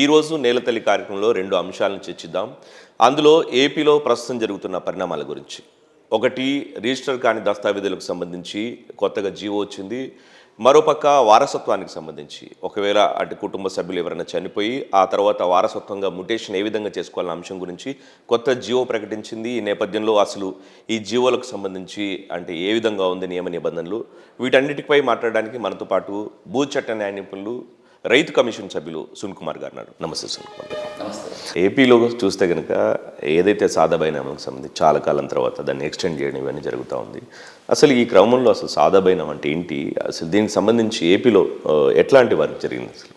ఈరోజు నేలతల్లి కార్యక్రమంలో రెండు అంశాలను చర్చిద్దాం. అందులో ఏపీలో ప్రస్తుతం జరుగుతున్న పరిణామాల గురించి. ఒకటి, రిజిస్టర్ కాని దస్తావేజులకు సంబంధించి కొత్తగా జీవో వచ్చింది. మరోపక్క వారసత్వానికి సంబంధించి ఒకవేళ అటు కుటుంబ సభ్యులు ఎవరైనా చనిపోయి ఆ తర్వాత వారసత్వంగా మ్యుటేషన్ ఏ విధంగా చేసుకోవాలన్న అంశం గురించి కొత్త జీవో ప్రకటించింది. ఈ నేపథ్యంలో అసలు ఈ జీవోలకు సంబంధించి అంటే ఏ విధంగా ఉంది నియమ నిబంధనలు, వీటన్నిటిపై మాట్లాడడానికి మనతో పాటు భూ చట్ట న్యాయ నిపుణులు, రైతు కమిషన్ సభ్యులు సునీల్ కుమార్ గారు ఉన్నారు. నమస్తే సునీల్ కుమార్ గారు. నమస్తే. ఏపీలో చూస్తే కనుక ఏదైతే సాదా బైనామాకు సంబంధించి చాలా కాలం తర్వాత దాన్ని ఎక్స్టెండ్ చేయడం ఇవన్నీ జరుగుతూ ఉంది. అసలు ఈ క్రమంలో అసలు సాదా బైనామా అంటే ఏంటి, అసలు దీనికి సంబంధించి ఏపీలో ఎట్లాంటి వర్క్ జరిగింది అసలు?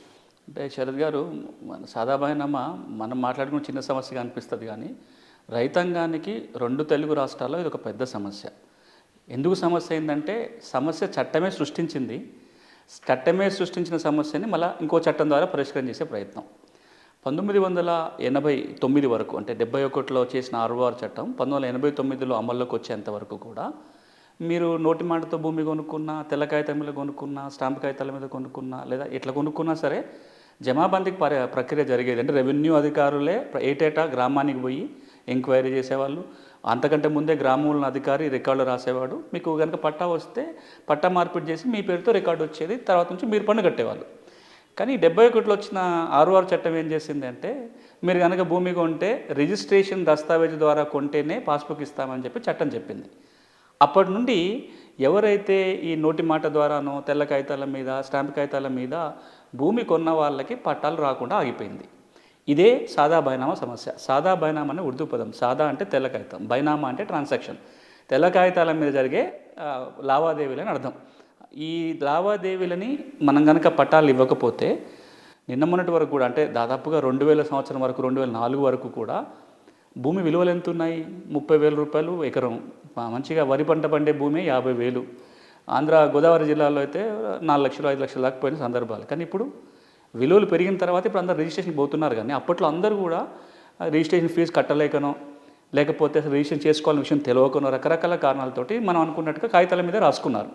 అంటే శరత్ గారు, మన సాదా బైనామా మనం మాట్లాడుకున్న చిన్న సమస్యగా అనిపిస్తుంది, కానీ రైతాంగానికి రెండు తెలుగు రాష్ట్రాల్లో ఇది ఒక పెద్ద సమస్య. ఎందుకు సమస్య అయిందంటే సమస్య చట్టమే సృష్టించింది. చట్టమే సృష్టించిన సమస్యని మళ్ళీ ఇంకో చట్టం ద్వారా పరిష్కారం చేసే ప్రయత్నం. 1989 వరకు, అంటే 71లో చేసిన ఆర్ఓఆర్ చట్టం 1989లో అమల్లోకి వచ్చేంత వరకు కూడా మీరు నోటి మాటతో భూమి కొనుక్కున్నా, తెల్ల కాగితం మీద కొనుక్కున్నా, స్టాంప్ కాగితాల మీద కొనుక్కున్నా, లేదా ఎట్లా కొనుక్కున్నా సరే జమాబందీకి ప్రక్రియ జరిగేది. అంటే రెవెన్యూ అధికారులే ఏటేటా గ్రామానికి పోయి ఎంక్వైరీ చేసేవాళ్ళు. అంతకంటే ముందే గ్రామంలో అధికారి రికార్డు రాసేవాడు. మీకు కనుక పట్టా వస్తే పట్టా మార్పిడి చేసి మీ పేరుతో రికార్డు వచ్చేది. తర్వాత నుంచి మీరు పన్ను కట్టేవాళ్ళు. కానీ 71లో వచ్చిన ఆర్ఓఆర్ చట్టం ఏం చేసింది అంటే, మీరు కనుక భూమి కొంటే రిజిస్ట్రేషన్ దస్తావేజు ద్వారా కొంటేనే పాస్బుక్ ఇస్తామని చెప్పి చట్టం చెప్పింది. అప్పటి నుండి ఎవరైతే ఈ నోటి మాట ద్వారానో తెల్ల కాగితాల మీద, స్టాంప్ కాగితాల మీద భూమి కొన్న వాళ్ళకి పట్టాలు రాకుండా ఆగిపోయింది. ఇదే సాదా బైనామా సమస్య. సాదా బైనామా అనే ఉర్దూ పదం. సాదా అంటే తెల్ల కాగితం, బైనామా అంటే ట్రాన్సాక్షన్. తెల్ల కాగితాల మీద జరిగే లావాదేవీలని అర్థం. ఈ లావాదేవీలని మనం కనుక పట్టాలు ఇవ్వకపోతే నిన్న మొన్నటి వరకు కూడా, అంటే దాదాపుగా 2000 సంవత్సరం వరకు, 2004 వరకు కూడా భూమి విలువలు ఎంత ఉన్నాయి? 30,000 రూపాయలు ఎకరం. మంచిగా వరి పంట పండే భూమి 50,000. ఆంధ్ర గోదావరి జిల్లాలో అయితే 4 లక్షలు 5 లక్షలు దాకా పోయిన సందర్భాలు. కానీ ఇప్పుడు విలువలు పెరిగిన తర్వాత ఇప్పుడు అందరు రిజిస్ట్రేషన్ పోతున్నారు. కానీ అప్పట్లో అందరూ కూడా రిజిస్ట్రేషన్ ఫీజు కట్టలేకనో, లేకపోతే రిజిస్ట్రేషన్ చేసుకోవాలనే విషయం తెలియకనో, రకరకాల కారణాలతోటి మనం అనుకున్నట్టుగా కాగితాల మీద రాసుకున్నారు.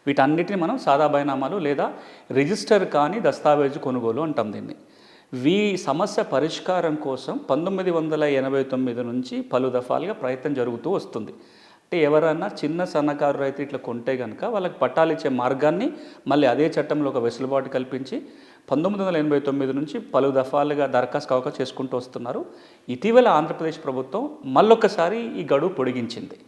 వీటన్నిటిని మనం సాదా బైనామాలు లేదా రిజిస్టర్ కాని దస్తావేజు కొనుగోలు అంటాం దీన్ని. సమస్య పరిష్కారం కోసం 1989 నుంచి పలు దఫాలుగా ప్రయత్నం జరుగుతూ వస్తుంది. అంటే ఎవరన్నా చిన్న సన్నకారు రైతు ఇట్లా కొంటే కనుక వాళ్ళకి పట్టాలు ఇచ్చే మార్గాన్ని మళ్ళీ అదే చట్టంలో ఒక వెసులుబాటు కల్పించి 1989 నుంచి పలు దఫాలుగా దరఖాస్తు అవకాశం చేసుకుంటూ వస్తున్నారు. ఇటీవల ఆంధ్రప్రదేశ్ ప్రభుత్వం మళ్ళొక్కసారి ఈ గడువు పొడిగించింది.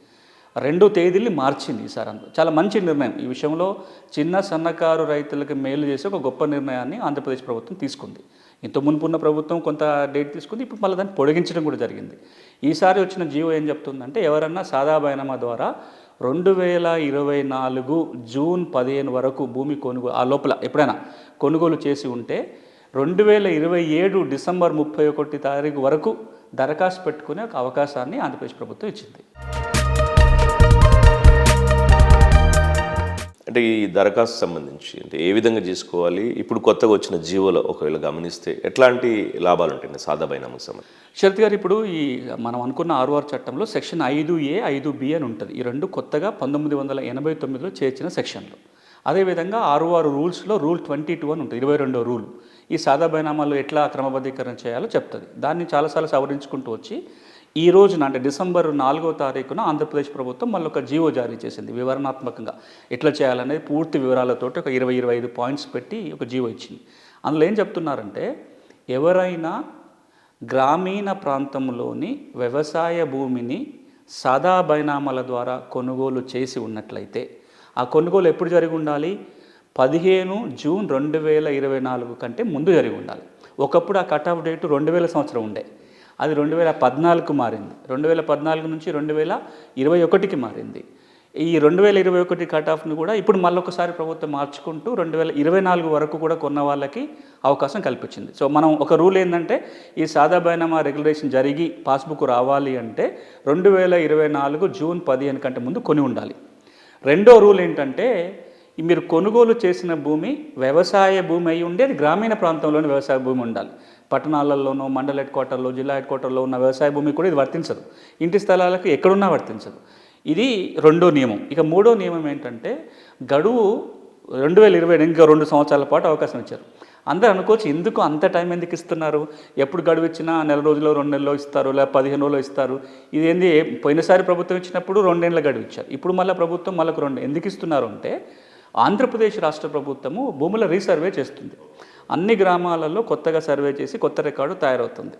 2 తేదీల్ని మార్చింది ఈసారి. చాలా మంచి నిర్ణయం. ఈ విషయంలో చిన్న సన్నకారు రైతులకు మేలు చేసే ఒక గొప్ప నిర్ణయాన్ని ఆంధ్రప్రదేశ్ ప్రభుత్వం తీసుకుంది. ఇంత మునుపున్న ప్రభుత్వం కొంత డేట్ తీసుకుంది, ఇప్పుడు మళ్ళీ దాన్ని పొడిగించడం కూడా జరిగింది. ఈసారి వచ్చిన జీవో ఏం చెప్తుందంటే, ఎవరన్నా సాదా బైనామా ద్వారా 2024 జూన్ 15 వరకు భూమి కొనుగోలు, ఆ లోపల ఎప్పుడైనా కొనుగోలు చేసి ఉంటే 2027 డిసెంబర్ 31 తారీఖు వరకు దరఖాస్తు పెట్టుకునే ఒక అవకాశాన్ని ఆంధ్రప్రదేశ్ ప్రభుత్వం ఇచ్చింది. అంటే ఈ దరఖాస్తు సంబంధించి అంటే ఏ విధంగా చేసుకోవాలి, ఇప్పుడు కొత్తగా వచ్చిన జీవోలో ఒకవేళ గమనిస్తే ఎట్లాంటి లాభాలు ఉంటాయి సాదా బైనామాకు సంబంధించి? శరత్ గారు, ఇప్పుడు మనం అనుకున్న ఆర్ఓఆర్ చట్టంలో సెక్షన్ 5A 5B అని ఉంటుంది. ఈ రెండు కొత్తగా 1989లో చేర్చిన సెక్షన్లు. అదేవిధంగా ఆర్ఓఆర్ రూల్స్లో రూల్ 22 అని ఉంటుంది, 22వ రూల్. ఈ సాదా బైనామాలు ఎట్లా క్రమబద్ధీకరణ చేయాలో చెప్తుంది. దాన్ని చాలాసార్లు సవరించుకుంటూ వచ్చి ఈ రోజున, అంటే డిసెంబర్ 4వ తారీఖున ఆంధ్రప్రదేశ్ ప్రభుత్వం మళ్ళీ ఒక జీవో జారీ చేసింది. వివరణాత్మకంగా ఎట్లా చేయాలనేది పూర్తి వివరాలతో ఒక 20-25 పాయింట్స్ పెట్టి ఒక జీవో ఇచ్చింది. అందులో ఏం చెప్తున్నారంటే, ఎవరైనా గ్రామీణ ప్రాంతంలోని వ్యవసాయ భూమిని సాదా బైనామాల ద్వారా కొనుగోలు చేసి ఉన్నట్లయితే ఆ కొనుగోలు ఎప్పుడు జరిగి ఉండాలి? 15 జూన్ 2024 కంటే ముందు జరిగి ఉండాలి. ఒకప్పుడు ఆ కట్ ఆఫ్ డేటు 2000 సంవత్సరం ఉండే, అది 2014కు మారింది. 2014 నుంచి 2021కి మారింది. ఈ 2021 కట్ ఆఫ్ను కూడా ఇప్పుడు మళ్ళొకసారి ప్రభుత్వం మార్చుకుంటూ 2024 వరకు కూడా కొన్న వాళ్ళకి అవకాశం కల్పించింది. సో మనం ఒక రూల్ ఏంటంటే, ఈ సాదా బైనామా రెగ్యులేషన్ జరిగి పాస్బుక్ రావాలి అంటే 2024 జూన్ 15 కంటే ముందు కొని ఉండాలి. రెండో రూల్ ఏంటంటే, మీరు కొనుగోలు చేసిన భూమి వ్యవసాయ భూమి అయి ఉండి అది గ్రామీణ ప్రాంతంలోని వ్యవసాయ భూమి ఉండాలి. పట్టణాలలోనూ, మండల హెడ్ క్వార్టర్లో, జిల్లా హెడ్ క్వార్టర్లో ఉన్న వ్యవసాయ భూమి కూడా ఇది వర్తించదు. ఇంటి స్థలాలకు ఎక్కడున్నా వర్తించదు. ఇది రెండో నియమం. ఇక మూడో నియమం ఏంటంటే, గడువు 2020 ఇంకా 2 సంవత్సరాల పాటు అవకాశం ఇచ్చారు. అందరూ అనుకోవచ్చు ఎందుకు అంత టైం ఎందుకు ఇస్తున్నారు, ఎప్పుడు గడువు ఇచ్చినా నెల రోజుల్లో 2 నెలల్లో ఇస్తారు, లేదా 15 రోజుల్లో ఇస్తారు. ఇదేంది పోయినసారి ప్రభుత్వం ఇచ్చినప్పుడు 2 ఏళ్ళ గడువు ఇచ్చారు, ఇప్పుడు మళ్ళీ ప్రభుత్వం మళ్ళీ 2 ఎందుకు ఇస్తున్నారు అంటే ఆంధ్రప్రదేశ్ రాష్ట్ర ప్రభుత్వము భూముల రీసర్వే చేస్తుంది. అన్ని గ్రామాలలో కొత్తగా సర్వే చేసి కొత్త రికార్డు తయారవుతుంది.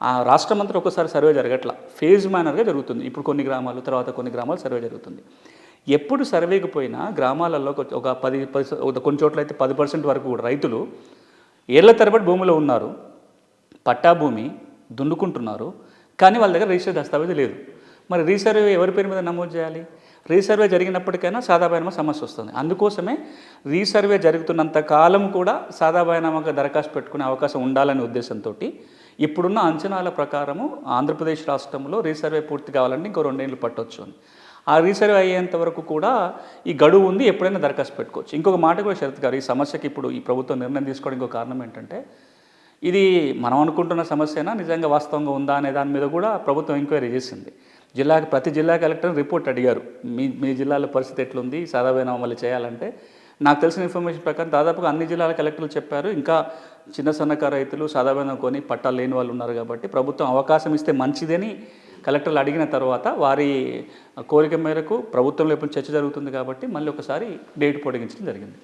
ఆ రాష్ట్రం అంతా ఒకసారి సర్వే జరగట్లా, ఫేజ్ మేనర్గా జరుగుతుంది. ఇప్పుడు కొన్ని గ్రామాలు, తర్వాత కొన్ని గ్రామాలు సర్వే జరుగుతుంది. ఎప్పుడు సర్వేకి పోయినా గ్రామాలలో ఒక 10 కొన్ని చోట్ల అయితే 10% వరకు కూడా రైతులు ఏళ్ల తరబడి భూమిలో ఉన్నారు, పట్టా భూమి దున్నుకుంటున్నారు, కానీ వాళ్ళ దగ్గర రిజిస్టర్ దస్తావేజు లేదు. మరి రీసర్వే ఎవరి పేరు మీద నమోదు చేయాలి? రీసర్వే జరిగినప్పటికైనా సాదాబైనామా సమస్య వస్తుంది. అందుకోసమే రీసర్వే జరుగుతున్నంత కాలం కూడా సాదాబైనామాగా దరఖాస్తు పెట్టుకునే అవకాశం ఉండాలనే ఉద్దేశంతో ఇప్పుడున్న అంచనాల ప్రకారము ఆంధ్రప్రదేశ్ రాష్ట్రంలో రీసర్వే పూర్తి కావాలంటే ఇంకో 2 ఏళ్ళు పట్టవచ్చు అని. ఆ రీసర్వే అయ్యేంత వరకు కూడా ఈ గడువు ఉంది, ఎప్పుడైనా దరఖాస్తు పెట్టుకోవచ్చు. ఇంకొక మాట కూడా శరత్ గారు, ఈ సమస్యకి ఇప్పుడు ఈ ప్రభుత్వం నిర్ణయం తీసుకోవడం ఇంకో కారణం ఏంటంటే ఇది మనం అనుకుంటున్న సమస్యనా నిజంగా వాస్తవంగా ఉందా అనే దాని మీద కూడా ప్రభుత్వం ఎంక్వైరీ చేసింది. ప్రతి జిల్లా కలెక్టర్ రిపోర్ట్ అడిగారు, మీ జిల్లాలో పరిస్థితి ఎట్లుంది, సాదాబైనామా మళ్ళీ చేయాలంటే. నాకు తెలిసిన ఇన్ఫర్మేషన్ ప్రకారం దాదాపుగా అన్ని జిల్లాల కలెక్టర్లు చెప్పారు, ఇంకా చిన్న సన్నకారు రైతులు సాదాబైనామా కొని పట్టాలు లేని వాళ్ళు ఉన్నారు కాబట్టి ప్రభుత్వం అవకాశం ఇస్తే మంచిదని కలెక్టర్లు అడిగిన తర్వాత వారి కోరిక మేరకు ప్రభుత్వంలో ఎప్పుడు చర్చ జరుగుతుంది కాబట్టి మళ్ళీ ఒకసారి డేట్ పొడిగించడం జరిగింది.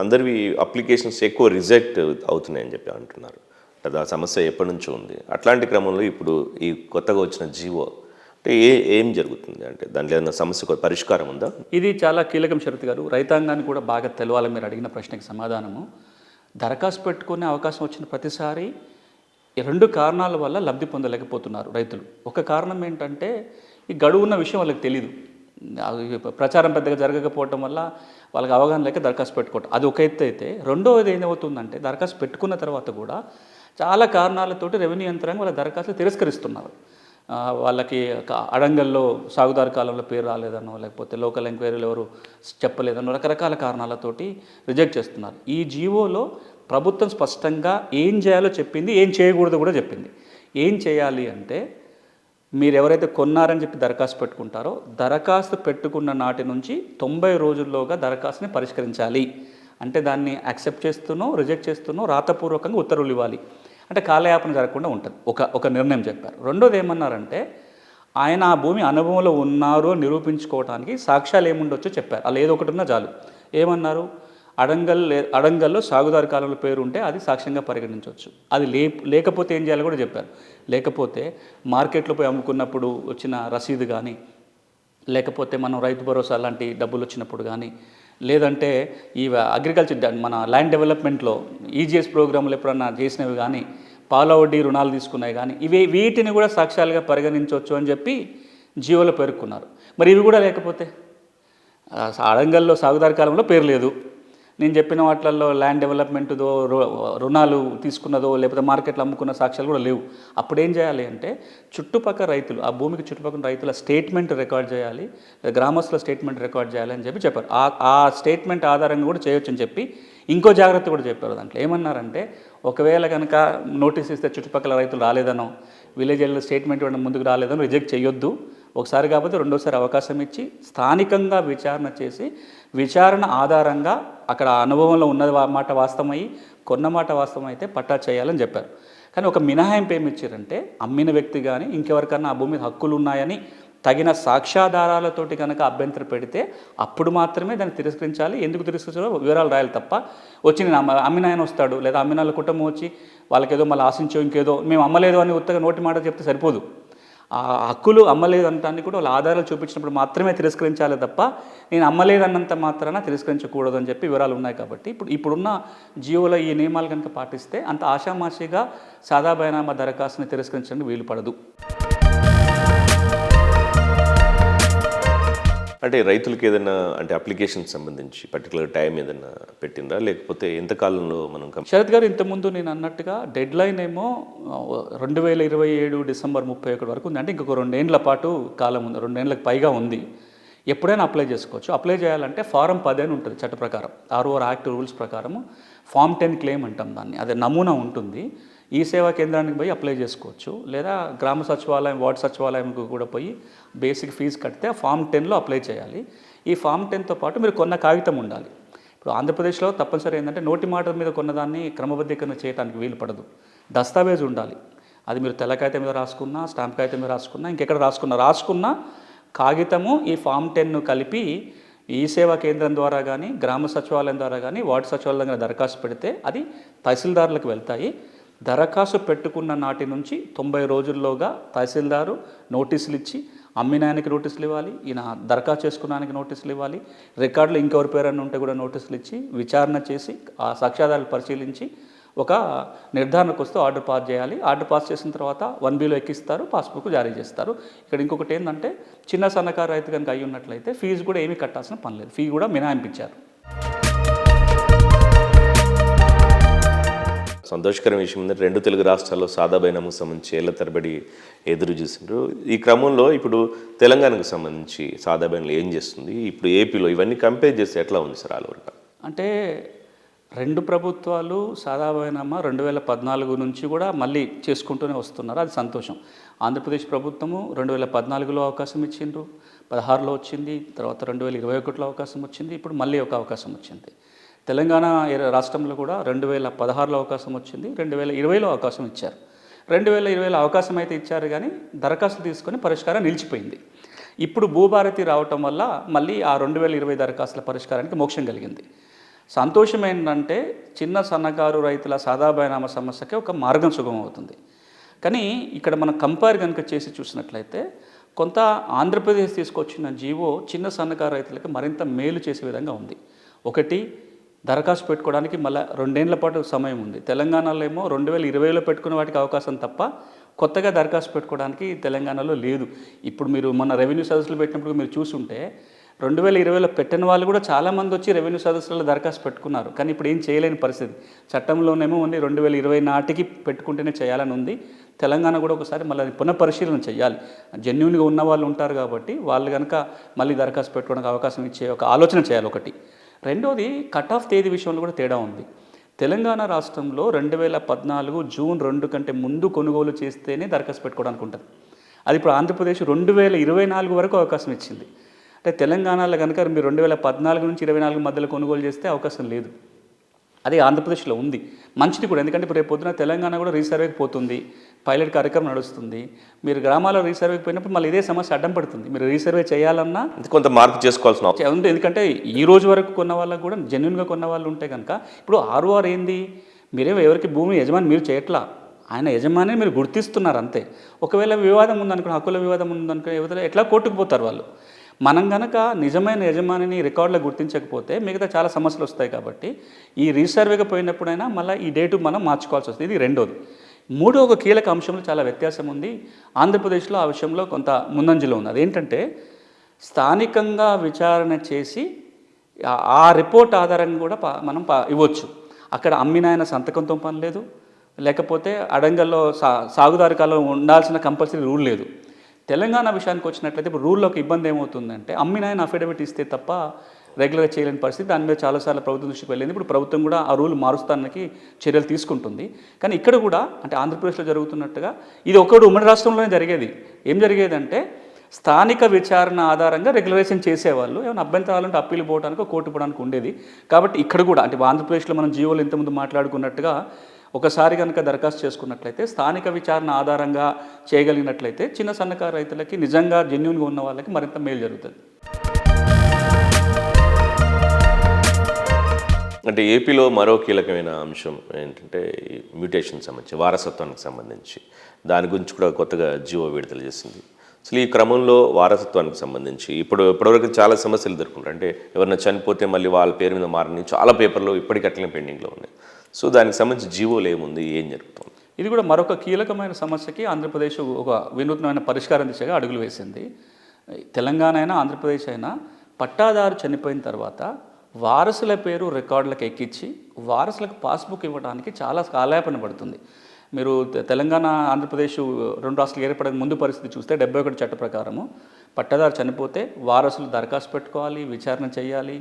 అందరివి అప్లికేషన్స్ ఎక్కువ రిజెక్ట్ అవుతున్నాయని చెప్పి అంటున్నారు. అది ఆ సమస్య ఎప్పటి నుంచో ఉంది. అట్లాంటి క్రమంలో ఇప్పుడు ఈ కొత్తగా వచ్చిన జీవో అంటే ఏం జరుగుతుంది, అంటే దాంట్లో ఏదైనా సమస్య పరిష్కారం ఉందా? ఇది చాలా కీలకం శరత్ గారు, రైతాంగాన్ని కూడా బాగా తెలవాలి. మీరు అడిగిన ప్రశ్నకి సమాధానము, దరఖాస్తు పెట్టుకునే అవకాశం వచ్చిన ప్రతిసారి 2 కారణాల వల్ల లబ్ధి పొందలేకపోతున్నారు రైతులు. ఒక కారణం ఏంటంటే ఈ గడువు ఉన్న విషయం వాళ్ళకి తెలీదు, ప్రచారం పెద్దగా జరగకపోవటం వల్ల వాళ్ళకి అవగాహన లేక దరఖాస్తు పెట్టుకోవటం, అది ఒక ఎత్తు అయితే. రెండవది ఏమవుతుందంటే దరఖాస్తు పెట్టుకున్న తర్వాత కూడా చాలా కారణాలతోటి రెవెన్యూ యంత్రాంగం వాళ్ళ దరఖాస్తులు తిరస్కరిస్తున్నారు. వాళ్ళకి అడంగల్లో సాగుదారు కాలంలో పేరు రాలేదనో, లేకపోతే లోకల్ ఎంక్వైరీలు ఎవరు చెప్పలేదనో, రకరకాల కారణాలతోటి రిజెక్ట్ చేస్తున్నారు. ఈ జీవోలో ప్రభుత్వం స్పష్టంగా ఏం చేయాలో చెప్పింది, ఏం చేయకూడదో కూడా చెప్పింది. ఏం చేయాలి అంటే మీరు ఎవరైతే కొన్నారని చెప్పి దరఖాస్తు పెట్టుకుంటారో దరఖాస్తు పెట్టుకున్న నాటి నుంచి 90 రోజుల్లోగా దరఖాస్తుని పరిష్కరించాలి. అంటే దాన్ని యాక్సెప్ట్ చేస్తూనో రిజెక్ట్ చేస్తూనో రాతపూర్వకంగా ఉత్తర్వులు ఇవ్వాలి. అంటే కాలయాపన జరగకుండా ఉంటుంది. ఒక నిర్ణయం చెప్పారు. రెండోది ఏమన్నారంటే ఆయన ఆ భూమి అనుభవంలో ఉన్నారు నిరూపించుకోవడానికి సాక్ష్యాలు ఏముండొచ్చో చెప్పారు. అలా ఏదో ఒకటి ఉన్నా చాలు. ఏమన్నారు, అడంగల్లో సాగుదారు కాలంలో పేరు ఉంటే అది సాక్ష్యంగా పరిగణించవచ్చు. అది లేకపోతే ఏం చేయాలో కూడా చెప్పారు. లేకపోతే మార్కెట్లో పోయి అమ్ముకున్నప్పుడు వచ్చిన రసీదు కానీ, లేకపోతే మనం రైతు భరోసా లాంటి డబ్బులు వచ్చినప్పుడు కానీ, లేదంటే ఈ అగ్రికల్చర్ మన ల్యాండ్ డెవలప్మెంట్లో ఈజీఎస్ ప్రోగ్రాంలు ఎప్పుడన్నా చేసినవి కానీ, పాల వడ్డీ రుణాలు తీసుకున్నాయి కానీ, వీటిని కూడా సాక్ష్యాలుగా పరిగణించవచ్చు అని చెప్పి జియోలో పేర్కొన్నారు. మరి ఇవి కూడా లేకపోతే అడంగల్లో సాగుదారు కాలంలో పేరు లేదు, నేను చెప్పిన వాటిల్లో ల్యాండ్ డెవలప్మెంట్దో రుణాలు తీసుకున్నదో లేకపోతే మార్కెట్లో అమ్ముకున్న సాక్ష్యాలు కూడా లేవు. అప్పుడు ఏం చేయాలి అంటే చుట్టుపక్కల రైతులు, ఆ భూమికి చుట్టుపక్కల రైతుల స్టేట్మెంట్ రికార్డ్ చేయాలి, గ్రామస్తుల స్టేట్మెంట్ రికార్డ్ చేయాలి అని చెప్పారు. ఆ స్టేట్మెంట్ ఆధారంగా కూడా చేయొచ్చు అని చెప్పి ఇంకో జాగ్రత్త కూడా చెప్పారు. దాంట్లో ఏమన్నారంటే ఒకవేళ కనుక నోటీస్ ఇస్తే చుట్టుపక్కల రైతులు రాలేదనో, విలేజ్ స్టేట్మెంట్ ఇవ్వడం ముందుకు రాలేదనో రిజెక్ట్ చేయొద్దు. ఒకసారి కాకపోతే రెండోసారి అవకాశం ఇచ్చి స్థానికంగా విచారణ చేసి విచారణ ఆధారంగా అక్కడ అనుభవంలో ఉన్నది మాట వాస్తవమై కొన్న మాట వాస్తవం అయితే పట్టా చేయాలని చెప్పారు. కానీ ఒక మినహాయింపు ఏమి ఇచ్చారంటే అమ్మిన వ్యక్తి కానీ ఇంకెవరికన్నా ఆ భూమి మీద హక్కులు ఉన్నాయని తగిన సాక్ష్యాధారాలతోటి కనుక అభ్యంతరం పెడితే అప్పుడు మాత్రమే దాన్ని తిరస్కరించాలి. ఎందుకు తిరస్కరించాలో వివరాలు రాయాలి తప్ప వచ్చి నేను అమ్మిన ఆయన వస్తాడు, లేదా అమ్మిన వాళ్ళ కుటుంబం వచ్చి వాళ్ళకేదో మళ్ళీ ఆశించో ఇంకేదో మేము అమ్మలేదు అని ఉత్తగా నోటి మాట చెప్తే సరిపోదు. ఆ హక్కులు అమ్మలేదు అనటానికి కూడా వాళ్ళ ఆధారాలు చూపించినప్పుడు మాత్రమే తిరస్కరించాలి తప్ప నేను అమ్మలేదన్నంత మాత్రాన తిరస్కరించకూడదు అని చెప్పి వివరాలు ఉన్నాయి. కాబట్టి ఇప్పుడున్న జియోలో ఈ నియమాలు కనుక పాటిస్తే అంత ఆషామాషిగా సాదాబైనామా దరఖాస్తుని తిరస్కరించడానికి వీలు పడదు. అంటే రైతులకి ఏదైనా అంటే అప్లికేషన్ సంబంధించి పర్టికులర్ టైం ఏదైనా పెట్టిందా, లేకపోతే ఎంతకాలంలో మనం? శరత్ గారు, ఇంతకుముందు నేను అన్నట్టుగా డెడ్ లైన్ ఏమో 2027 డిసెంబర్ 31 వరకు ఉంది. అంటే ఇంకొక 2 ఏళ్ల పాటు కాలం ఉంది, 2 ఏళ్ళకి పైగా ఉంది. ఎప్పుడైనా అప్లై చేసుకోవచ్చు. అప్లై చేయాలంటే ఫారం 10 అని ఉంటుంది చట్ట ప్రకారం, ROR యాక్ట్ రూల్స్ ప్రకారము ఫామ్ 10 క్లెయిమ్ అంటాం దాన్ని. అదే నమూనా ఉంటుంది. ఈ సేవా కేంద్రానికి పోయి అప్లై చేసుకోవచ్చు, లేదా గ్రామ సచివాలయం వార్డు సచివాలయంకు కూడా పోయి బేసిక్ ఫీజు కడితే ఫామ్ 10లో అప్లై చేయాలి. ఈ ఫామ్ 10తో పాటు మీరు కొన్న కాగితం ఉండాలి. ఇప్పుడు ఆంధ్రప్రదేశ్లో తప్పనిసరి ఏంటంటే నోటి మాట మీద కొన్నదాన్ని క్రమబద్ధీకరణ చేయడానికి వీలు పడదు. దస్తావేజ్ ఉండాలి. అది మీరు తెల్ల కాగితం మీద రాసుకున్నా, స్టాంప్ కాగితం మీద రాసుకున్నా, ఇంకెక్కడ రాసుకున్న కాగితము ఈ ఫామ్ 10ను కలిపి ఈ సేవా కేంద్రం ద్వారా కానీ, గ్రామ సచివాలయం ద్వారా కానీ, వార్డు సచివాలయం దగ్గర దరఖాస్తు పెడితే అది తహసీల్దారులకు వెళ్తాయి. దరఖాస్తు పెట్టుకున్న నాటి నుంచి 90 రోజుల్లోగా తహసీల్దారు నోటీసులు ఇచ్చి అమ్మినాయనికి నోటీసులు ఇవ్వాలి, ఈయన దరఖాస్తు చేసుకున్నానికి నోటీసులు ఇవ్వాలి, రికార్డులు ఇంకెవరి పేరన్నా ఉంటే కూడా నోటీసులు ఇచ్చి విచారణ చేసి ఆ సాక్ష్యాధారాలు పరిశీలించి ఒక నిర్ధారణకు వస్తే ఆర్డర్ పాస్ చేయాలి. ఆర్డర్ పాస్ చేసిన తర్వాత 1Bలో ఎక్కిస్తారు, పాస్బుక్ జారీ చేస్తారు. ఇక్కడ ఇంకొకటి ఏంటంటే చిన్న సన్నకారు రైతు కనుక అయి ఉన్నట్లయితే ఫీజు కూడా ఏమీ కట్టాల్సిన పని లేదు, ఫీ కూడా మినహాయింపించారు. సంతోషకరమైన విషయం ఏంటంటే 2 తెలుగు రాష్ట్రాల్లో సాదా బైనామకు సంబంధించి ఏళ్ల తరబడి ఎదురు చూసిండ్రు. ఈ క్రమంలో ఇప్పుడు తెలంగాణకు సంబంధించి సాదా బైనాలు ఏం చేస్తుంది, ఇప్పుడు ఏపీలో ఇవన్నీ కంపేర్ చేస్తే ఎట్లా ఉంది సార్ ఆలోచన? అంటే 2 ప్రభుత్వాలు సాదా బైనామా 2014 నుంచి కూడా మళ్ళీ చేసుకుంటూనే వస్తున్నారు, అది సంతోషం. ఆంధ్రప్రదేశ్ ప్రభుత్వము 2014లో అవకాశం ఇచ్చిండ్రు, 16లో వచ్చింది, తర్వాత 2021లో అవకాశం వచ్చింది, ఇప్పుడు మళ్ళీ ఒక అవకాశం వచ్చింది. తెలంగాణ రాష్ట్రంలో కూడా 2016లో అవకాశం వచ్చింది, 2020లో అవకాశం ఇచ్చారు. 2020లో అవకాశం అయితే ఇచ్చారు కానీ దరఖాస్తు తీసుకొని పరిష్కారం నిలిచిపోయింది. ఇప్పుడు భూభారతి రావటం వల్ల మళ్ళీ ఆ 2020 దరఖాస్తుల పరిష్కారానికి మోక్షం కలిగింది. సంతోషం ఏంటంటే చిన్న సన్నకారు రైతుల సాదా బైనామా సమస్యకి ఒక మార్గం సుగమం అవుతుంది. కానీ ఇక్కడ మనం కంపేర్ కనుక చేసి చూసినట్లయితే కొంత ఆంధ్రప్రదేశ్ తీసుకొచ్చిన జీవో చిన్న సన్నకారు రైతులకు మరింత మేలు చేసే విధంగా ఉంది. ఒకటి, దరఖాస్తు పెట్టుకోవడానికి మళ్ళీ 2 ఏళ్ల పాటు సమయం ఉంది. తెలంగాణలో ఏమో 2020లో పెట్టుకునే వాటికి అవకాశం తప్ప కొత్తగా దరఖాస్తు పెట్టుకోవడానికి తెలంగాణలో లేదు. ఇప్పుడు మీరు మొన్న రెవెన్యూ సదస్సులు పెట్టినప్పుడు మీరు చూసుంటే 2020లో పెట్టిన వాళ్ళు కూడా చాలామంది వచ్చి రెవెన్యూ సదస్సులలో దరఖాస్తు పెట్టుకున్నారు. కానీ ఇప్పుడు ఏం చేయలేని పరిస్థితి. చట్టంలోనేమో ఉంది 2020 నాటికి పెట్టుకుంటేనే చేయాలని ఉంది. తెలంగాణ కూడా ఒకసారి మళ్ళీ పునఃపరిశీలన చేయాలి. జెన్యూన్గా ఉన్న వాళ్ళు ఉంటారు కాబట్టి వాళ్ళు కనుక మళ్ళీ దరఖాస్తు పెట్టుకోవడానికి అవకాశం ఇచ్చే ఒక ఆలోచన చేయాలి ఒకటి. రెండోది, కట్ ఆఫ్ తేదీ విషయంలో కూడా తేడా ఉంది. తెలంగాణ రాష్ట్రంలో 2014 జూన్ 2 కంటే ముందు కొనుగోలు చేస్తేనే దరఖాస్తు పెట్టుకోవడానికి ఉంటుంది. అది ఇప్పుడు ఆంధ్రప్రదేశ్ 2024 వరకు అవకాశం ఇచ్చింది. అంటే తెలంగాణలో కనుక మీరు 2014 నుంచి 2024 మధ్యలో కొనుగోలు చేస్తే అవకాశం లేదు. అది ఆంధ్రప్రదేశ్లో ఉంది, మంచిది కూడా. ఎందుకంటే ఇప్పుడు రేపు పొద్దున తెలంగాణ కూడా రీసర్వేకి పోతుంది, పైలట్ కార్యక్రమం నడుస్తుంది. మీరు గ్రామాల్లో రీసర్వేకి పోయినప్పుడు మళ్ళీ ఇదే సమస్య అడ్డం పడుతుంది. మీరు రీసర్వే చేయాలన్నా కొంత మార్పు చేసుకోవాల్సిన ఉంది. ఎందుకంటే ఈ రోజు వరకు కొన్న వాళ్ళకు కూడా జెన్యున్గా కొన్న వాళ్ళు ఉంటే కనుక ఇప్పుడు ROR ఏంది, మీరేమో ఎవరికి భూమి యజమాని మీరు చేయట్లా, ఆయన యజమాని మీరు గుర్తిస్తున్నారు అంతే. ఒకవేళ వివాదం ఉందనుకో, హక్కుల వివాదం ఉందనుకో, యువతలో ఎట్లా కోర్టుకు పోతారు వాళ్ళు. మనం కనుక నిజమైన యజమానిని రికార్డులో గుర్తించకపోతే మిగతా చాలా సమస్యలు వస్తాయి. కాబట్టి ఈ రీసర్వేగా పోయినప్పుడైనా మళ్ళీ ఈ డేటు మనం మార్చుకోవాల్సి వస్తుంది. ఇది రెండోది. మూడో ఒక కీలక అంశంలో చాలా వ్యత్యాసం ఉంది. ఆంధ్రప్రదేశ్లో ఆ విషయంలో కొంత ముందంజలో ఉంది. అదేంటంటే స్థానికంగా విచారణ చేసి ఆ రిపోర్ట్ ఆధారంగా కూడా మనం ఇవ్వచ్చు. అక్కడ అమ్మినాయన సంతకంతో పని లేదు, లేకపోతే అడంగల్లో సాగుదారు కాలం ఉండాల్సిన కంపల్సరీ రూల్ లేదు. తెలంగాణ విషయానికి వచ్చినట్లయితే ఇప్పుడు రూల్లో ఒక ఇబ్బంది ఏమవుతుందంటే అమ్మినాయన అఫిడవిట్ ఇస్తే తప్ప రెగ్యులర్గా చేయలేని పరిస్థితి. దాని మీద చాలాసార్లు ప్రభుత్వం దృష్టికి వెళ్ళింది. ఇప్పుడు ప్రభుత్వం కూడా ఆ రూల్ మారుస్తానికి చర్యలు తీసుకుంటుంది. కానీ ఇక్కడ కూడా అంటే ఆంధ్రప్రదేశ్లో జరుగుతున్నట్టుగా ఇది ఒకటి ఉమ్మడి రాష్ట్రంలోనే జరిగేది. ఏం జరిగేదంటే స్థానిక విచారణ ఆధారంగా రెగ్యులరేషన్ చేసేవాళ్ళు. ఏమైనా అభ్యంతరాలంటే అప్పీలు పోవడానికి కోర్టు పోవడానికి ఉండేది. కాబట్టి ఇక్కడ కూడా అంటే ఆంధ్రప్రదేశ్లో మనం జీవోలు ఇంతకుముందు మాట్లాడుకున్నట్టుగా ఒకసారి కనుక దరఖాస్తు చేసుకున్నట్లయితే స్థానిక విచారణ ఆధారంగా చేయగలిగినట్లయితే చిన్న సన్నకారు రైతులకి నిజంగా జెన్యూన్గా ఉన్న వాళ్ళకి మరింత మేలు జరుగుతుంది. అంటే ఏపీలో మరో కీలకమైన అంశం ఏంటంటే మ్యూటేషన్ సంబంధించి వారసత్వానికి సంబంధించి దాని గురించి కూడా కొత్తగా జీవో విడుదల చేసింది. అసలు ఈ క్రమంలో వారసత్వానికి సంబంధించి ఇప్పటివరకు చాలా సమస్యలు ఎదుర్కొంటారు. అంటే ఎవరైనా చనిపోతే మళ్ళీ వాళ్ళ పేరు మీద మారని చాలా పేపర్లు ఇప్పటికట్లనే పెండింగ్లో ఉన్నాయి. సో దానికి సంబంధించి జీవోలు ఏముంది, ఏం జరుగుతుంది? ఇది కూడా మరొక కీలకమైన సమస్యకి ఆంధ్రప్రదేశ్ ఒక వినూత్నమైన పరిష్కారం దిశగా అడుగులు వేసింది. తెలంగాణ అయినా ఆంధ్రప్రదేశ్ అయినా పట్టాదారు చనిపోయిన తర్వాత వారసుల పేరు రికార్డులకు ఎక్కించి వారసులకు పాస్బుక్ ఇవ్వడానికి చాలా కాలయాపన పడుతుంది. మీరు తెలంగాణ ఆంధ్రప్రదేశ్ 2 రాష్ట్రాలు ఏర్పడే ముందు పరిస్థితి చూస్తే 71 చట్ట ప్రకారము పట్టాదారు చనిపోతే వారసులు దరఖాస్తు పెట్టుకోవాలి, విచారణ చేయాలి.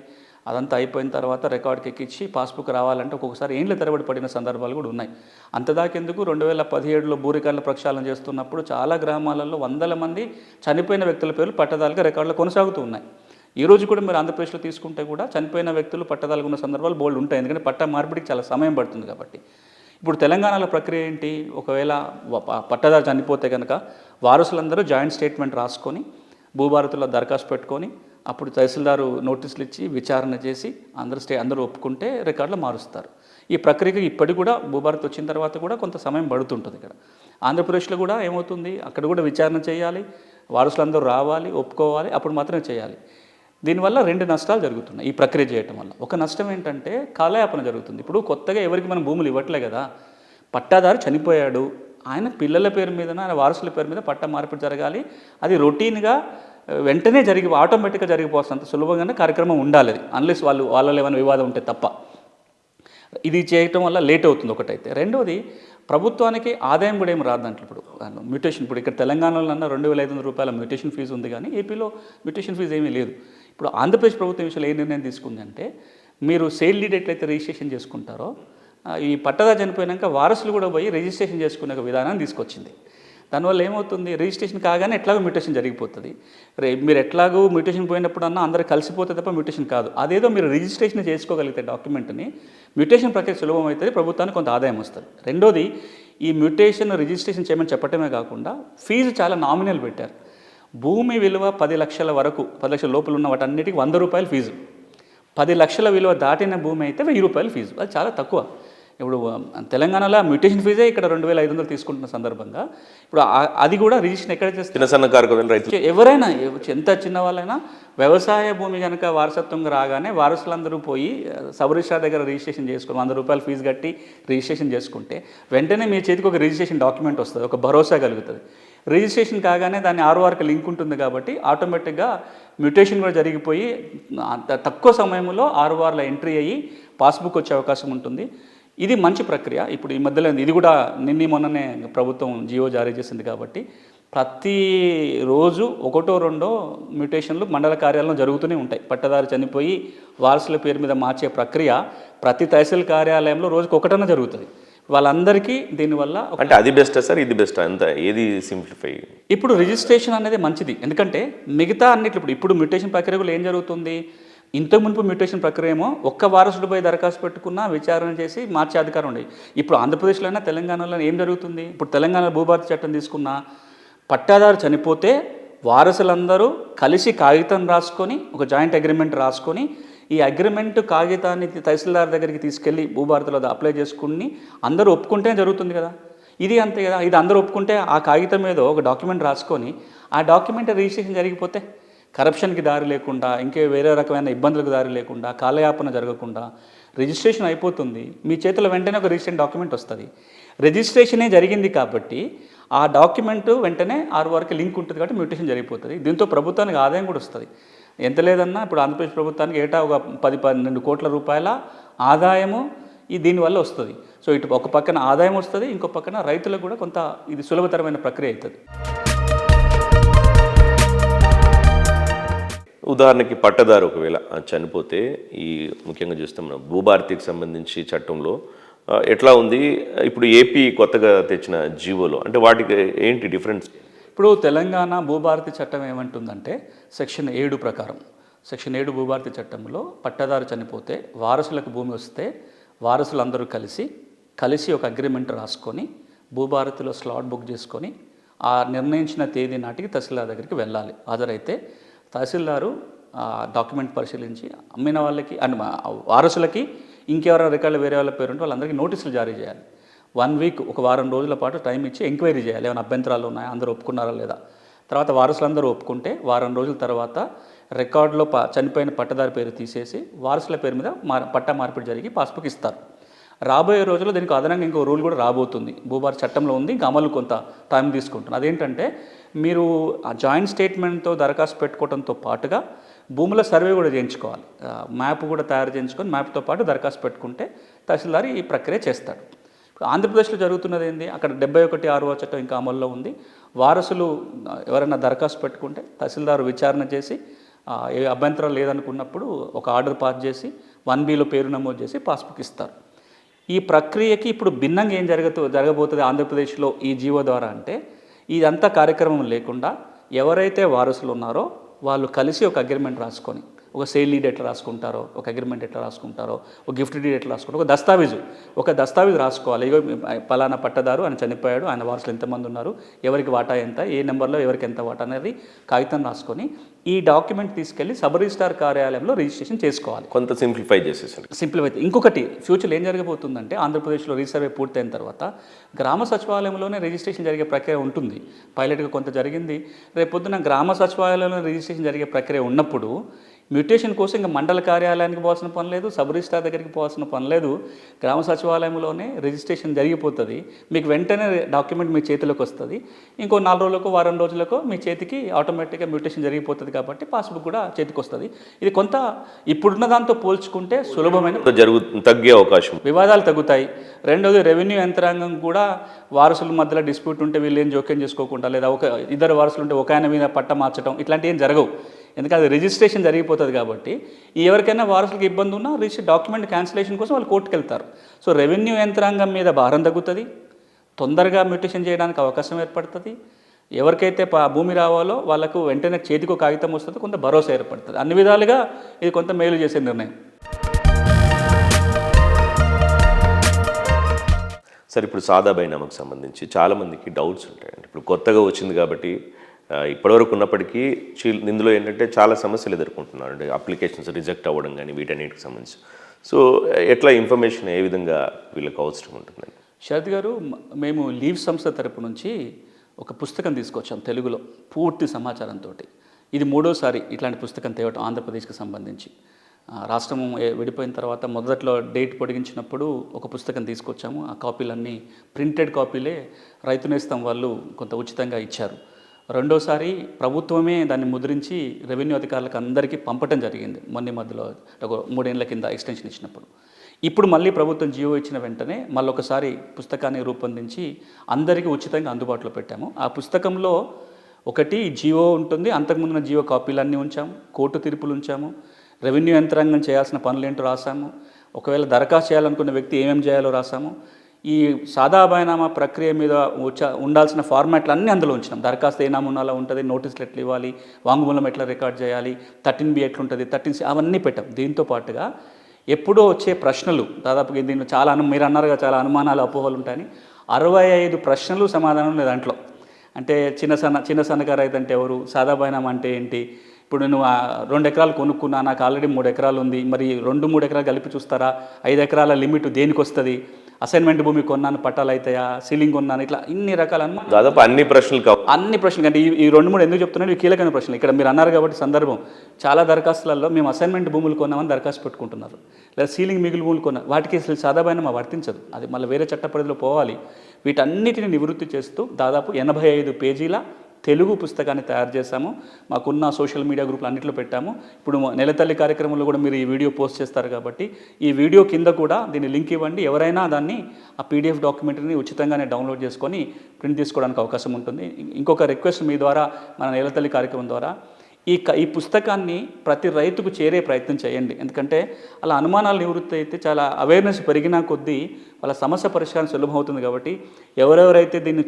అదంతా అయిపోయిన తర్వాత రికార్డుకి ఎక్కించి పాస్బుక్ రావాలంటే ఒక్కొక్కసారి ఏండ్ల తరబడి పడిన సందర్భాలు కూడా ఉన్నాయి. అంతదాకెందుకు 2017లో భూ రికార్డుల ప్రక్షాళన చేస్తున్నప్పుడు చాలా గ్రామాలలో వందల మంది చనిపోయిన వ్యక్తుల పేర్లు పట్టదారులుగా రికార్డులు కొనసాగుతూ ఉన్నాయి. ఈ రోజు కూడా మీరు ఆంధ్రప్రదేశ్లో తీసుకుంటే కూడా చనిపోయిన వ్యక్తులు పట్టదాలుగా ఉన్న సందర్భాలు బోల్డ్ ఉంటాయి, ఎందుకంటే పట్టా మార్పిడికి చాలా సమయం పడుతుంది కాబట్టి. ఇప్పుడు తెలంగాణలో ప్రక్రియ ఏంటి, ఒకవేళ పట్టదారు చనిపోతే కనుక వారసులందరూ జాయింట్ స్టేట్మెంట్ రాసుకొని భూభారతిలో దరఖాస్తు పెట్టుకొని అప్పుడు తహసీల్దారు నోటీసులు ఇచ్చి విచారణ చేసి అందరూ ఒప్పుకుంటే రికార్డులో మారుస్తారు. ఈ ప్రక్రియకి ఇప్పటికి కూడా భూభారతి వచ్చిన తర్వాత కూడా కొంత సమయం పడుతుంటుంది. ఇక్కడ ఆంధ్రప్రదేశ్లో కూడా ఏమవుతుంది, అక్కడ కూడా విచారణ చేయాలి, వారసులందరూ రావాలి, ఒప్పుకోవాలి, అప్పుడు మాత్రమే చేయాలి. దీనివల్ల 2 నష్టాలు జరుగుతున్నాయి ఈ ప్రక్రియ చేయటం వల్ల. ఒక నష్టం ఏంటంటే కాలయాపన జరుగుతుంది. ఇప్పుడు కొత్తగా ఎవరికి మనం భూములు ఇవ్వట్లే కదా, పట్టాదారు చనిపోయాడు, ఆయన పిల్లల పేరు మీద, ఆయన వారసుల పేరు మీద పట్టా మార్పిడి జరగాలి. అది రొటీన్గా వెంటనే ఆటోమేటిక్గా జరిగిపోతుంది. అంత సులభంగానే కార్యక్రమం ఉండాలి అది, అన్లెస్ వాళ్ళలో ఏమైనా వివాదం ఉంటే తప్ప. ఇది చేయటం వల్ల లేట్ అవుతుంది ఒకటైతే. రెండవది, ప్రభుత్వానికి ఆదాయం కూడా ఏమి రాదు దాంట్లో. ఇప్పుడు మ్యూటేషన్, ఇప్పుడు ఇక్కడ తెలంగాణలో అన్న 2,500 రూపాయల మ్యూటేషన్ ఫీజు ఉంది, కానీ ఏపీలో మ్యూటేషన్ ఫీజు ఏమీ లేదు. ఇప్పుడు ఆంధ్రప్రదేశ్ ప్రభుత్వం విషయంలో ఏ నిర్ణయం తీసుకుందంటే, మీరు సేల్ డీడ్ ఎట్లయితే రిజిస్ట్రేషన్ చేసుకుంటారో, ఈ పట్టదారు చనిపోయాక వారసులు కూడా పోయి రిజిస్ట్రేషన్ చేసుకునే ఒక విధానాన్ని తీసుకొచ్చింది. దానివల్ల ఏమవుతుంది, రిజిస్ట్రేషన్ కాగానే ఎట్లాగో మ్యూటేషన్ జరిగిపోతుంది. మీరు ఎట్లాగో మ్యూటేషన్ పోయినప్పుడన్నా అందరూ కలిసిపోతే తప్ప మ్యూటేషన్ కాదు. అదేదో మీరు రిజిస్ట్రేషన్ చేసుకోగలిగితే డాక్యుమెంట్ని, మ్యూటేషన్ ప్రక్రియ సులభం అవుతుంది, ప్రభుత్వానికి కొంత ఆదాయం వస్తుంది. రెండోది, ఈ మ్యూటేషన్ రిజిస్ట్రేషన్ చేయమని చెప్పటమే కాకుండా ఫీజు చాలా నామినల్ పెట్టారు. భూమి విలువ 10 లక్షల వరకు, 10 లక్షల లోపల ఉన్న వాటన్నిటికీ 100 రూపాయలు ఫీజు. 10 లక్షల విలువ దాటిన భూమి అయితే 1000 రూపాయలు ఫీజు. అది చాలా తక్కువ. ఇప్పుడు తెలంగాణలో మ్యూటేషన్ ఫీజే ఇక్కడ 2,500 తీసుకుంటున్న సందర్భంగా, ఇప్పుడు అది కూడా రిజిస్ట్రేషన్ ఎక్కడ చేస్తే చిన్న సన్నకారు రైతు ఎవరైనా ఎంత చిన్న వాళ్ళైనా వ్యవసాయ భూమి కనుక వారసత్వంగా రాగానే వారసులందరూ పోయి సబ్ రిజిస్ట్రార్ దగ్గర రిజిస్ట్రేషన్ చేసుకుని 100 రూపాయలు ఫీజు కట్టి రిజిస్ట్రేషన్ చేసుకుంటే వెంటనే మీ చేతికి ఒక రిజిస్ట్రేషన్ డాక్యుమెంట్ వస్తుంది, ఒక భరోసా కలుగుతుంది. రిజిస్ట్రేషన్ కాగానే దాని ఆర్ఓఆర్కి లింక్ ఉంటుంది కాబట్టి ఆటోమేటిక్గా మ్యూటేషన్ కూడా జరిగిపోయి అంత తక్కువ సమయంలో ఆర్ఓఆర్లో ఎంట్రీ అయ్యి పాస్బుక్ వచ్చే అవకాశం ఉంటుంది. ఇది మంచి ప్రక్రియ. ఇప్పుడు ఈ మధ్యలో ఇది కూడా మొన్ననే ప్రభుత్వం జియో జారీ చేసింది కాబట్టి ప్రతిరోజు 1-2 మ్యూటేషన్లు మండల కార్యాలయంలో జరుగుతూనే ఉంటాయి. పట్టదారు చనిపోయి వారసుల పేరు మీద మార్చే ప్రక్రియ ప్రతి తహసీల్ కార్యాలయంలో రోజుకు 1 జరుగుతుంది. వాళ్ళందరికీ దీనివల్ల అంటే అది బెస్టా సార్, ఇది బెస్టా, అంత ఏది సింప్లిఫై? ఇప్పుడు రిజిస్ట్రేషన్ అనేది మంచిది, ఎందుకంటే మిగతా అన్నిట్లు ఇప్పుడు మ్యూటేషన్ ప్రక్రియలో ఏం జరుగుతుంది, ఇంతకు మునుపు మ్యూటేషన్ ప్రక్రియ ఏమో ఒక్క వారసుడిపై దరఖాస్తు పెట్టుకున్నా విచారణ చేసి మార్చే అధికారం ఉండేది. ఇప్పుడు ఆంధ్రప్రదేశ్లో అయినా తెలంగాణలో ఏం జరుగుతుంది, ఇప్పుడు తెలంగాణ భూభారతి చట్టం తీసుకున్న పట్టాదారు చనిపోతే వారసులందరూ కలిసి కాగితం రాసుకొని ఒక జాయింట్ అగ్రిమెంట్ రాసుకొని ఈ అగ్రిమెంట్ కాగితాన్ని తహసీల్దార్ దగ్గరికి తీసుకెళ్ళి భూభారతిలో అప్లై చేసుకుని అందరూ ఒప్పుకుంటే జరుగుతుంది కదా. ఇది అంతే కదా, ఇది అందరూ ఒప్పుకుంటే ఆ కాగితం మీద ఒక డాక్యుమెంట్ రాసుకొని ఆ డాక్యుమెంట్ రిజిస్ట్రేషన్ జరిగిపోతే కరప్షన్కి దారి లేకుండా, ఇంకే వేరే రకమైన ఇబ్బందులకు దారి లేకుండా, కాలయాపన జరగకుండా రిజిస్ట్రేషన్ అయిపోతుంది. మీ చేతిలో వెంటనే ఒక రిజిస్ట్రేషన్ డాక్యుమెంట్ వస్తుంది. రిజిస్ట్రేషనే జరిగింది కాబట్టి ఆ డాక్యుమెంట్ వెంటనే ఆర్ఓఆర్కి లింక్ ఉంటుంది కాబట్టి మ్యూటేషన్ జరిగిపోతుంది. దీంతో ప్రభుత్వానికి ఆదాయం కూడా వస్తుంది. ఎంత లేదన్నా ఇప్పుడు ఆంధ్రప్రదేశ్ ప్రభుత్వానికి ఏటా ఒక 10-12 కోట్ల రూపాయల ఆదాయము దీనివల్ల వస్తుంది. సో ఇటు ఒక పక్కన ఆదాయం వస్తుంది, ఇంకో పక్కన రైతులకు కూడా కొంత ఇది సులభతరమైన ప్రక్రియ అవుతుంది. ఉదాహరణకి పట్టదారు ఒకవేళ చనిపోతే, ఈ ముఖ్యంగా చూస్తే మనం భూభారతికి సంబంధించి చట్టంలో ఎట్లా ఉంది, ఇప్పుడు ఏపీ కొత్తగా తెచ్చిన జీవోలో అంటే వాటికి ఏంటి డిఫరెన్స్? ఇప్పుడు తెలంగాణ భూభారతి చట్టం ఏమంటుందంటే సెక్షన్ 7 ప్రకారం, సెక్షన్ 7 భూభారతి చట్టంలో పట్టదారు చనిపోతే వారసులకు భూమి వస్తే వారసులందరూ కలిసి ఒక అగ్రిమెంట్ రాసుకొని భూభారతిలో స్లాట్ బుక్ చేసుకొని ఆ నిర్ణయించిన తేదీ నాటికి తహసీల్దార్ దగ్గరికి వెళ్ళాలి. హాజరైతే తహసీల్దారు డాక్యుమెంట్ పరిశీలించి అమ్మిన వాళ్ళకి అండ్ వారసులకి ఇంకెవరైనా రికార్డులు వేరే వాళ్ళ పేరు ఉంటే వాళ్ళందరికీ నోటీసులు జారీ చేయాలి. 1 వీక్, ఒక వారం రోజుల పాటు టైం ఇచ్చి ఎంక్వైరీ చేయాలి, ఏమైనా అభ్యంతరాలు ఉన్నాయా, అందరూ ఒప్పుకున్నారా లేదా. తర్వాత వారసులందరూ ఒప్పుకుంటే వారం రోజుల తర్వాత రికార్డులో చనిపోయిన పట్టదారి పేరు తీసేసి వారసుల పేరు మీద పట్టా మార్పిడి జరిగి పాస్బుక్ ఇస్తారు. రాబోయే రోజుల్లో దీనికి అదనంగా ఇంకో రూల్ కూడా రాబోతుంది, భూభారతి చట్టంలో ఉంది, ఇంకా అమలు కొంత టైం తీసుకుంటుంది. అదేంటంటే మీరు ఆ జాయింట్ స్టేట్మెంట్తో దరఖాస్తు పెట్టుకోవడంతో పాటుగా భూముల సర్వే కూడా చేయించుకోవాలి, మ్యాప్ కూడా తయారు చేయించుకొని మ్యాప్తో పాటు దరఖాస్తు పెట్టుకుంటే తహసీల్దార్ ఈ ప్రక్రియ చేస్తాడు. ఆంధ్రప్రదేశ్లో జరుగుతున్నది ఏంది, అక్కడ 71 ఆర్ఓ చట్టం ఇంకా అమల్లో ఉంది. వారసులు ఎవరైనా దరఖాస్తు పెట్టుకుంటే తహసీల్దారు విచారణ చేసి ఏ అభ్యంతరం లేదనుకున్నప్పుడు ఒక ఆర్డర్ పాస్ చేసి 1బీలో పేరు నమోదు చేసి పాస్బుక్ ఇస్తారు. ఈ ప్రక్రియకి ఇప్పుడు భిన్నంగా ఏం జరగబోతుంది ఆంధ్రప్రదేశ్లో ఈ జీవో ద్వారా అంటే, ఇదంతా కార్యక్రమం లేకుండా ఎవరైతే వారసులు ఉన్నారో వాళ్ళు కలిసి ఒక అగ్రిమెంట్ రాసుకొని, ఒక సేల్ డీడ్ ఎట్లా రాసుకుంటారో, ఒక అగ్రిమెంట్ ఎట్లా రాసుకుంటారో, ఒక గిఫ్ట్ డీడ్ ఎట్లా రాసుకుంటారో, ఒక దస్తావేజు రాసుకోవాలి. ఇగో పలానా పట్టదారు ఆయన చనిపోయాడు, ఆయన వారసులు ఎంతమంది ఉన్నారు, ఎవరికి వాటా ఎంత, ఏ నెంబర్లో ఎవరికి ఎంత వాటా అనేది కాగితం రాసుకొని ఈ డాక్యుమెంట్ తీసుకెళ్లి సబ్ రిజిస్ట్రార్ కార్యాలయంలో రిజిస్ట్రేషన్ చేసుకోవాలి. కొంత సింప్లిఫై చేసేసారు. సింప్లిఫై. ఇంకొకటి ఫ్యూచర్లో ఏం జరగబోతుందంటే, ఆంధ్రప్రదేశ్లో రీసర్వే పూర్తయిన తర్వాత గ్రామ సచివాలయంలోనే రిజిస్ట్రేషన్ జరిగే ప్రక్రియ ఉంటుంది. పైలట్గా కొంత జరిగింది. రేపొద్దున గ్రామ సచివాలయంలో రిజిస్ట్రేషన్ జరిగే ప్రక్రియ ఉన్నప్పుడు మ్యూటేషన్ కోసం ఇంకా మండల కార్యాలయానికి పోవాల్సిన పని లేదు, సబ్ రిజిస్ట్రార్ దగ్గరికి పోవాల్సిన పని లేదు. గ్రామ సచివాలయంలోనే రిజిస్ట్రేషన్ జరిగిపోతుంది. మీకు వెంటనే డాక్యుమెంట్ మీ చేతిలోకి వస్తుంది. ఇంకో 4 రోజులకో వారం రోజులకో మీ చేతికి ఆటోమేటిక్గా మ్యూటేషన్ జరిగిపోతుంది కాబట్టి పాస్బుక్ కూడా చేతికి వస్తుంది. ఇది కొంత ఇప్పుడున్న దాంతో పోల్చుకుంటే సులభమైన తగ్గే అవకాశం, వివాదాలు తగ్గుతాయి. రెండోది రెవెన్యూ యంత్రాంగం కూడా వారసుల మధ్యలో డిస్ప్యూట్ ఉంటే వీళ్ళు ఏం జోక్యం చేసుకోకుండా, లేదా ఇద్దరు వారసులు ఉంటే ఒక ఆయన మీద పట్ట మార్చడం ఇట్లాంటివి ఏం జరగవు. ఎందుకంటే అది రిజిస్ట్రేషన్ జరిగిపోతుంది కాబట్టి ఎవరికైనా వారసులకు ఇబ్బంది ఉన్నా డాక్యుమెంట్ క్యాన్సిలేషన్ కోసం వాళ్ళు కోర్టుకు వెళ్తారు. సో రెవెన్యూ యంత్రాంగం మీద భారం తగ్గుతుంది, తొందరగా మ్యూటేషన్ చేయడానికి అవకాశం ఏర్పడుతుంది. ఎవరికైతే భూమి రావాలో వాళ్ళకు వెంటనే చేతికి కాగితం వస్తుంది, కొంత భరోసా ఏర్పడుతుంది. అన్ని విధాలుగా ఇది కొంత మేలు చేసే నిర్ణయం. సరే, ఇప్పుడు సాదా బైనామాకు సంబంధించి చాలామందికి డౌట్స్ ఉంటాయండి. ఇప్పుడు కొత్తగా వచ్చింది కాబట్టి ఇప్పటివరకు ఉన్నప్పటికీ ఇందులో ఏంటంటే చాలా సమస్యలు ఎదుర్కొంటున్నారు. అంటే అప్లికేషన్స్ రిజెక్ట్ అవ్వడం కానీ వీటన్నిటికి సంబంధించి. సో ఎట్లా ఇన్ఫర్మేషన్ ఏ విధంగా వీళ్ళకి అవసరం ఉంటుందండి? శరత్ గారు, మేము లీవ్ సంస్థ తరపు నుంచి ఒక పుస్తకం తీసుకొచ్చాం తెలుగులో పూర్తి సమాచారంతో. ఇది 3వసారి ఇట్లాంటి పుస్తకం తేవటం ఆంధ్రప్రదేశ్కి సంబంధించి. రాష్ట్రం విడిపోయిన తర్వాత మొదట్లో డేట్ పొడిగించినప్పుడు ఒక పుస్తకం తీసుకొచ్చాము. ఆ కాపీలన్నీ ప్రింటెడ్ కాపీలే రైతు నేస్తం వాళ్ళు కొంత ఉచితంగా ఇచ్చారు. రెండోసారి ప్రభుత్వమే దాన్ని ముద్రించి రెవెన్యూ అధికారులకు అందరికీ పంపటం జరిగింది. మధ్యలో 3 ఏళ్ల కింద ఎక్స్టెన్షన్ ఇచ్చినప్పుడు. ఇప్పుడు మళ్ళీ ప్రభుత్వం జియో ఇచ్చిన వెంటనే మళ్ళొకసారి పుస్తకాన్ని రూపొందించి అందరికీ ఉచితంగా అందుబాటులో పెట్టాము. ఆ పుస్తకంలో ఒకటి జియో ఉంటుంది, అంతకుముందున్న జియో కాపీలన్నీ ఉంచాము, కోర్టు తీర్పులు ఉంచాము, రెవెన్యూ యంత్రాంగం చేయాల్సిన పనులేంటో రాసాము, ఒకవేళ దరఖాస్తు చేయాలనుకున్న వ్యక్తి ఏమేమి చేయాలో రాసాము. ఈ సాదా బైనామా ప్రక్రియ మీద ఉండాల్సిన ఫార్మాట్లు అన్నీ అందులో ఉంచినాం. దరఖాస్తు ఏ నమూనాలో ఉంటుంది, నోటీసులు ఎట్లా ఇవ్వాలి, వాంగ్మూలం ఎట్లా రికార్డ్ చేయాలి, 13B ఎట్లుంటుంది, 13C అవన్నీ పెట్టాం. దీంతో పాటుగా ఎప్పుడో వచ్చే ప్రశ్నలు, దాదాపుగా దీనిలో చాలా మీరు అన్నారుగా చాలా అనుమానాలు అపోహలు ఉంటాయని, 65 ప్రశ్నలు సమాధానం లేదు దాంట్లో. అంటే చిన్న సన్నకారు రైతు అంటే ఎవరు, సాదా బైనామా అంటే ఏంటి, ఇప్పుడు నేను 2 ఎకరాలు కొనుక్కున్నా, నాకు ఆల్రెడీ 3 ఎకరాలు ఉంది, మరి 2-3 ఎకరాలు కలిపి చూస్తారా, 5 ఎకరాల లిమిట్ దేనికి వస్తుంది, అసైన్మెంట్ భూమి కొన్నాను పట్టాలు అవుతాయా, సీలింగ్ కొన్నాను, ఇట్లా ఇన్ని రకాల దాదాపు అన్ని ప్రశ్నలు అంటే ఈ 2-3 ఎందుకు చెప్తున్నాను, ఇవి కీలకమైన ప్రశ్నలు. ఇక్కడ మీరు అన్నారు కాబట్టి సందర్భం, చాలా దరఖాస్తులలో మేము అసైన్మెంట్ భూములు కొన్నామని దరఖాస్తు పెట్టుకుంటున్నారు, లేదా సీలింగ్ మిగులు భూములు కొన్నా, వాటికి అసలు సాదా బైనామా వర్తించదు, అది మళ్ళీ వేరే చట్ట పరిధిలో పోవాలి. వీటన్నిటిని నివృత్తి చేస్తూ దాదాపు 85 పేజీల తెలుగు పుస్తకాన్ని తయారు చేశాము. మాకున్న సోషల్ మీడియా గ్రూపులు అన్నింటిలో పెట్టాము. ఇప్పుడు నెలతల్లి కార్యక్రమంలో కూడా మీరు ఈ వీడియో పోస్ట్ చేస్తారు కాబట్టి ఈ వీడియో కింద కూడా దీన్ని లింక్ ఇవ్వండి. ఎవరైనా దాన్ని ఆ PDF డాక్యుమెంటరీని ఉచితంగానే డౌన్లోడ్ చేసుకొని ప్రింట్ తీసుకోవడానికి అవకాశం ఉంటుంది. ఇంకొక రిక్వెస్ట్ మీ ద్వారా, మన నెలతల్లి కార్యక్రమం ద్వారా, ఈ పుస్తకాన్ని ప్రతి రైతుకు చేరే ప్రయత్నం చేయండి. ఎందుకంటే అలా అనుమానాలు నివృత్తి అయితే చాలా అవేర్నెస్ పెరిగినా కొద్దీ వాళ్ళ సమస్య పరిష్కారం సులభమవుతుంది. కాబట్టి ఎవరెవరైతే దీన్ని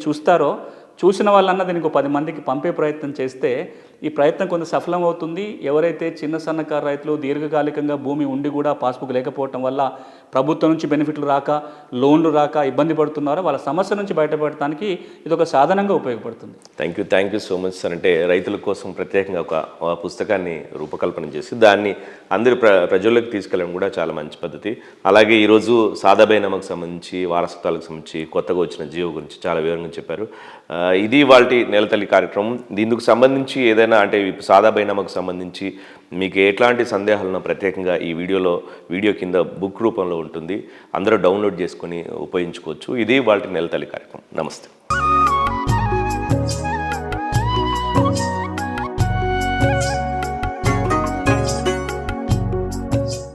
చూసిన వాళ్ళన్నా దీనికి 10 మందికి పంపే ప్రయత్నం చేస్తే ఈ ప్రయత్నం కొంత సఫలం అవుతుంది. ఎవరైతే చిన్న సన్నకారు రైతులు దీర్ఘకాలికంగా భూమి ఉండి కూడా పాస్బుక్ లేకపోవటం వల్ల ప్రభుత్వం నుంచి బెనిఫిట్లు రాక, లోన్లు రాక ఇబ్బంది పడుతున్నారో వాళ్ళ సమస్య నుంచి బయటపడటానికి ఇది ఒక సాధనంగా ఉపయోగపడుతుంది. Thank you so much sir. అంటే రైతుల కోసం ప్రత్యేకంగా ఒక పుస్తకాన్ని రూపకల్పన చేసి దాన్ని అందరి ప్రజల్లోకి తీసుకెళ్ళడం కూడా చాలా మంచి పద్ధతి. అలాగే ఈరోజు సాదా బైనామాకు సంబంధించి, వారసత్వాలకు సంబంధించి, కొత్తగా వచ్చిన జియో గురించి చాలా వివరంగా చెప్పారు. ఇది వాటి నెలతల్లి కార్యక్రమం. దీనికి సంబంధించి ఏదైనా అంటే సాదా బైనామాకు సంబంధించి మీకు ఎట్లాంటి సందేహాలను ప్రత్యేకంగా ఈ వీడియో కింద బుక్ రూపంలో ఉంటుంది, అందరూ డౌన్లోడ్ చేసుకొని ఉపయోగించుకోవచ్చు. ఇది వాటి నెలతల్లి కార్యక్రమం. నమస్తే.